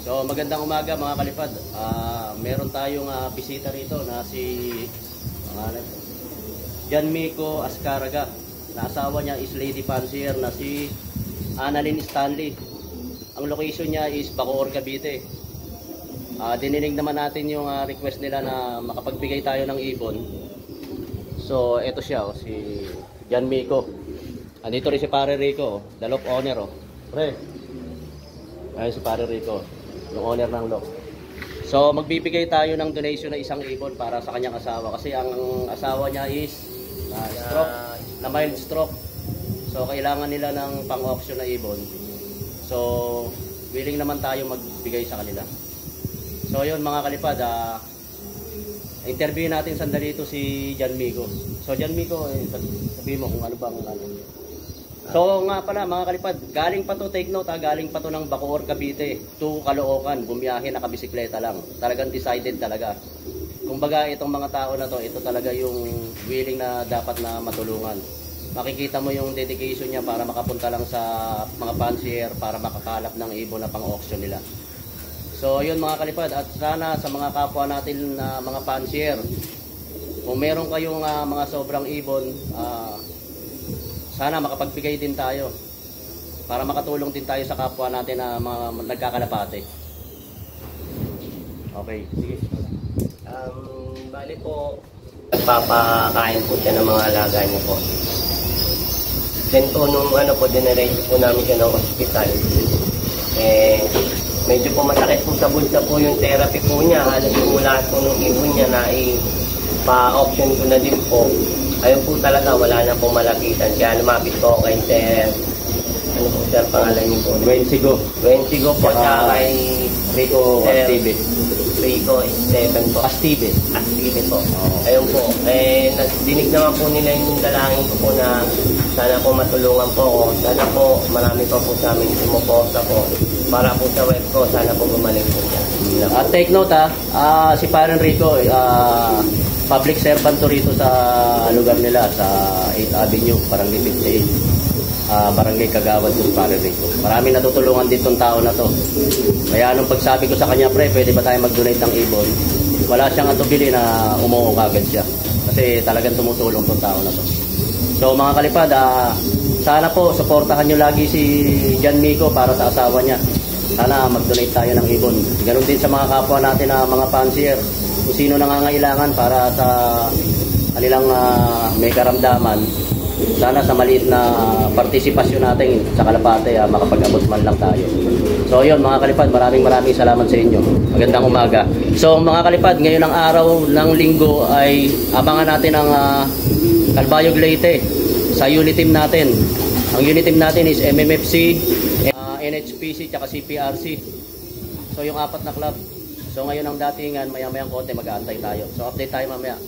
So magandang umaga mga kalipad. Meron tayong bisita rito na si Janmico Azcaraga. Na asawa niya is Lady Fancier na si Annalyn Stanley. Ang location niya is Bacoor, Cavite. Dininig naman natin yung request nila na makapagbigay tayo ng ibon. So eto siya, si Janmico. Andito rin si Pare Rico, the lock owner. Pre, ayun si Pare Rico, yung owner ng lock. So magbibigay tayo ng donation na isang ibon para sa kanyang asawa. Kasi ang asawa niya is stroke, na mild stroke. So kailangan nila ng pang-auction na ibon. So willing naman tayo magbigay sa kanila. So yun mga kalipad, interview natin sandali ito si Janmico. So Janmico, sabihin mo kung ano bang So nga pala mga kalipad, galing pa to, take note galing pa to ng Bacoor, Cavite to Caloocan, bumiyahe nakabisikleta lang. Talagang decided talaga. Kumbaga itong mga tao na to, ito talaga yung willing na dapat na matulungan. Makikita mo yung dedication niya para makapunta lang sa mga fancier para makakalap ng ibon na pang-auction nila. So yun mga kalipad, at sana sa mga kapwa natin na mga fancier, kung meron kayong mga sobrang ibon, sana makapagbigay din tayo para makatulong din tayo sa kapwa natin na mga nagkakalapate. Okay, sige. Bali po, nagpapakain po siya ng mga alaga niya po. Then po, nung dinarete po namin siya ng hospital, medyo po masakit po sa bulsa po yung therapy po niya. Halos po lahat po ng ibon niya na pa-option ko na din po. Ayun po talaga, wala na po malapitan. Kaya lumapit po kay Sir, ano po sir, pangalan niyo po? Wensigo po, tsaka kay Rico Astebe. Rico Esteban po. Astebe po. Ayun po, dinig naman po nila yung dalangin ko po na sana po matulungan po ako. Sana po marami pa po sa amin sumuporta po. Para po sa web ko, sana po gumaling po siya. Take note si Parang Rico, public servant to rito sa lugar nila sa 8th Avenue, Barangay 58, Barangay Kagawad kung Pare Rico. Marami natutulungan dito ng tao na to. Kaya nung pagsabi ko sa kanya, pre, pwede ba tayo mag-donate ng ibon? Wala siyang atubili na umuo kagad siya. Kasi talagang tumutulong tong tao na to. So mga kalipad, sana po suportahan nyo lagi si Janmico para sa asawa niya. Sana mag-donate tayo ng ibon. Ganun din sa mga kapwa natin na mga fancier. Kung sino nangangailangan para sa kanilang may karamdaman, sana sa maliit na partisipasyon natin sa kalapate, makapag-abot man lang tayo. So yun mga kalipad, maraming salamat sa inyo. Magandang umaga. So mga kalipad, ngayon ang araw ng linggo ay abangan natin ang Calbayog Leyte sa unit team natin. Ang unit team natin is MMFC, NHPC, tsaka CPRC. So yung 4 na club. So ngayon ang datingan, maya-mayang konti mag-aantay tayo. So update tayo mamaya.